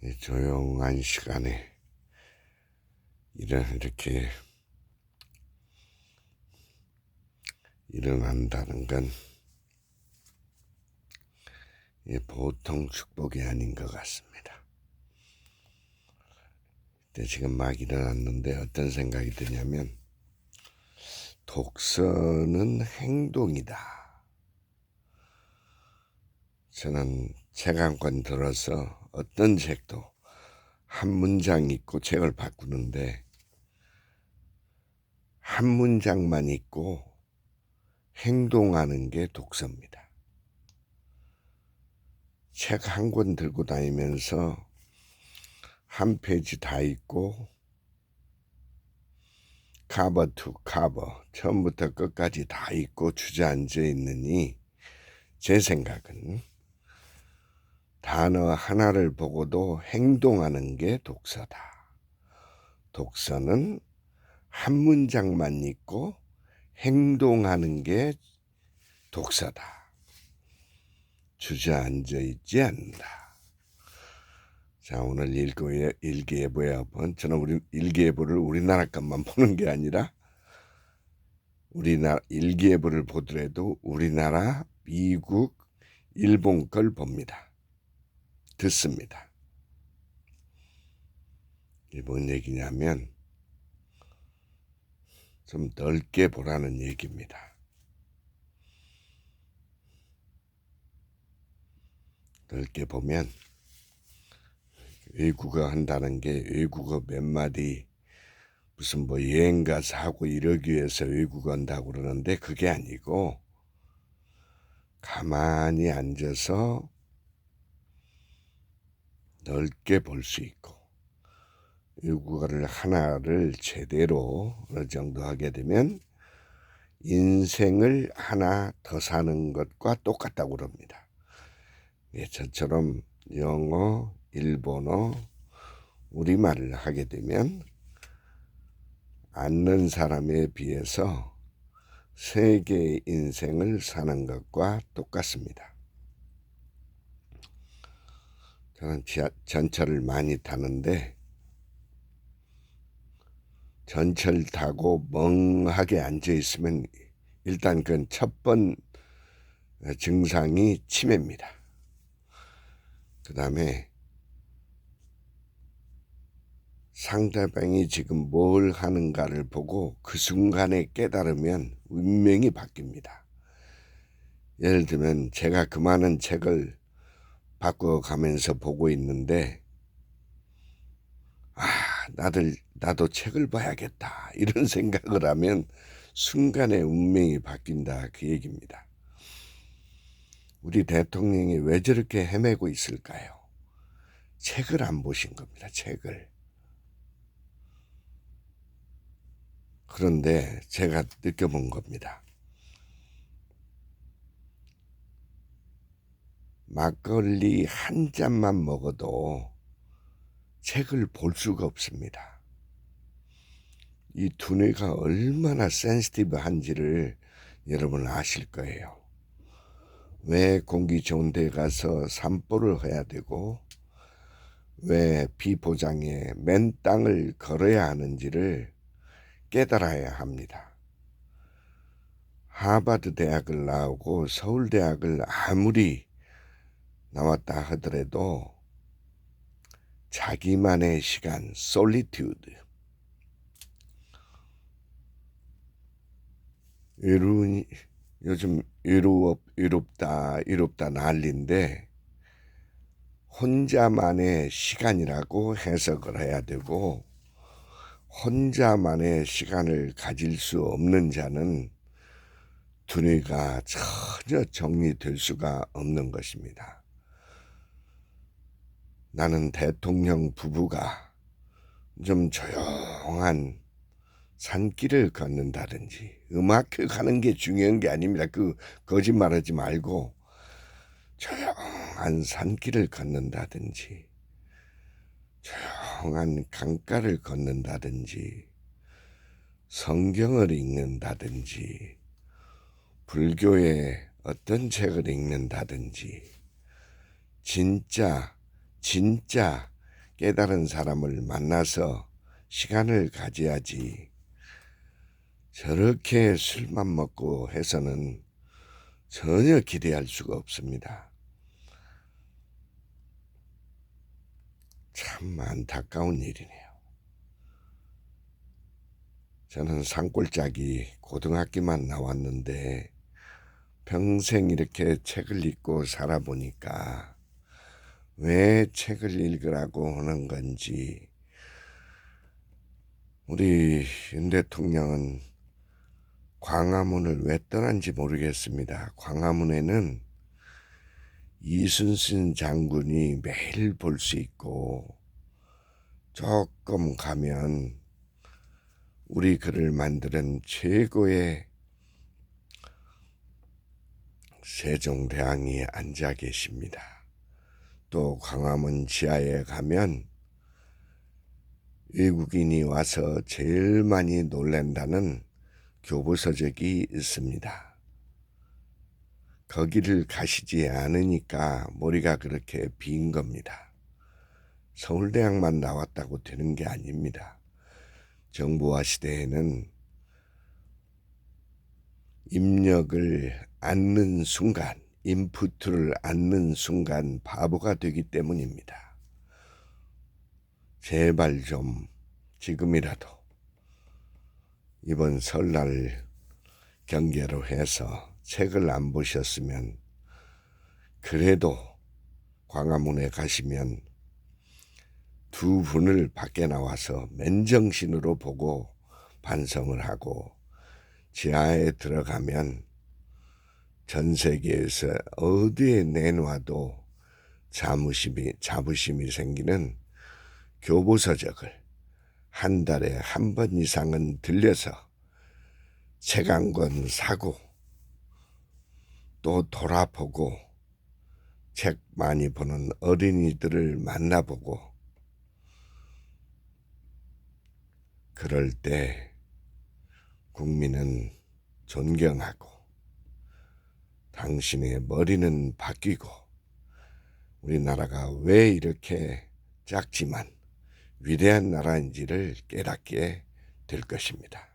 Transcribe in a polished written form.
이 조용한 시간에 이렇게 일어난다는 건 보통 축복이 아닌 것 같습니다. 근데 지금 막 일어났는데 어떤 생각이 드냐면 독서는 행동이다. 저는 책 한 권 들어서 어떤 책도 한 문장 읽고 책을 바꾸는데 한 문장만 읽고 행동하는 게 독서입니다. 책 한 권 들고 다니면서 한 페이지 다 읽고 커버 투 커버 처음부터 끝까지 다 읽고 주저앉아 있느니 제 생각은 단어 하나를 보고도 행동하는 게 독서다. 독서는 한 문장만 읽고 행동하는 게 독서다. 주저앉아 있지 않는다. 자, 오늘 일기예보에 한번 저는 일기예보를 우리나라 것만 보는 게 아니라 우리나라 일기예보를 보더라도 우리나라, 미국, 일본 걸 봅니다. 듣습니다. 이게 뭔 얘기냐면 좀 넓게 보라는 얘기입니다. 넓게 보면 외국어 한다는 게 외국어 몇 마디 무슨 뭐 여행 가서 하고 이러기 위해서 외국어 한다고 그러는데 그게 아니고 가만히 앉아서 넓게 볼 수 있고 외국어를 하나를 제대로 어느 정도 하게 되면 인생을 하나 더 사는 것과 똑같다고 그럽니다. 예, 저처럼 영어, 일본어, 우리말을 하게 되면 앉는 사람에 비해서 세계의 인생을 사는 것과 똑같습니다. 저는 전철을 많이 타는데 전철 타고 멍하게 앉아 있으면 일단 그건 첫 번 증상이 치매입니다. 그 다음에 상대방이 지금 뭘 하는가를 보고 그 순간에 깨달으면 운명이 바뀝니다. 예를 들면 제가 그 많은 책을 바꿔가면서 보고 있는데 나도 책을 봐야겠다 이런 생각을 하면 순간에 운명이 바뀐다 그 얘기입니다. 우리 대통령이 왜 저렇게 헤매고 있을까요? 책을 안 보신 겁니다. 책을. 그런데 제가 느껴본 겁니다. 막걸리 한 잔만 먹어도 책을 볼 수가 없습니다. 이 두뇌가 얼마나 센시티브한지를 여러분 아실 거예요. 왜 공기 좋은 데 가서 산보를 해야 되고 왜 비포장에 맨 땅을 걸어야 하는지를 깨달아야 합니다. 하버드 대학을 나오고 서울대학을 아무리 나왔다 하더라도 자기만의 시간, 솔리튜드, 요즘 외롭다 난리인데 혼자만의 시간이라고 해석을 해야 되고 혼자만의 시간을 가질 수 없는 자는 두뇌가 전혀 정리될 수가 없는 것입니다. 나는 대통령 부부가 좀 조용한 산길을 걷는다든지 음악회 가는 게 중요한 게 아닙니다. 그 거짓말하지 말고 조용한 산길을 걷는다든지 조용한 강가를 걷는다든지 성경을 읽는다든지 불교의 어떤 책을 읽는다든지 진짜 깨달은 사람을 만나서 시간을 가져야지 저렇게 술만 먹고 해서는 전혀 기대할 수가 없습니다. 참 안타까운 일이네요. 저는 산골짜기 고등학교만 나왔는데 평생 이렇게 책을 읽고 살아보니까 왜 책을 읽으라고 하는 건지, 우리 윤 대통령은 광화문을 왜 떠난지 모르겠습니다. 광화문에는 이순신 장군이 매일 볼 수 있고 조금 가면 우리 글을 만드는 최고의 세종대왕이 앉아 계십니다. 또 광화문 지하에 가면 외국인이 와서 제일 많이 놀란다는 교보서적이 있습니다. 거기를 가시지 않으니까 머리가 그렇게 빈 겁니다. 서울대학만 나왔다고 되는 게 아닙니다. 정보화 시대에는 입력을 않는 순간, 인풋을 않는 순간 바보가 되기 때문입니다. 제발 좀 지금이라도 이번 설날 경계로 해서 책을 안 보셨으면 그래도 광화문에 가시면 두 분을 밖에 나와서 맨정신으로 보고 반성을 하고, 지하에 들어가면 전 세계에서 어디에 내놔도 자부심이 생기는 교보서적을 한 달에 한 번 이상은 들려서 책 한 권 사고 또 돌아보고 책 많이 보는 어린이들을 만나보고, 그럴 때 국민은 존경하고 당신의 머리는 바뀌고 우리나라가 왜 이렇게 작지만 위대한 나라인지를 깨닫게 될 것입니다.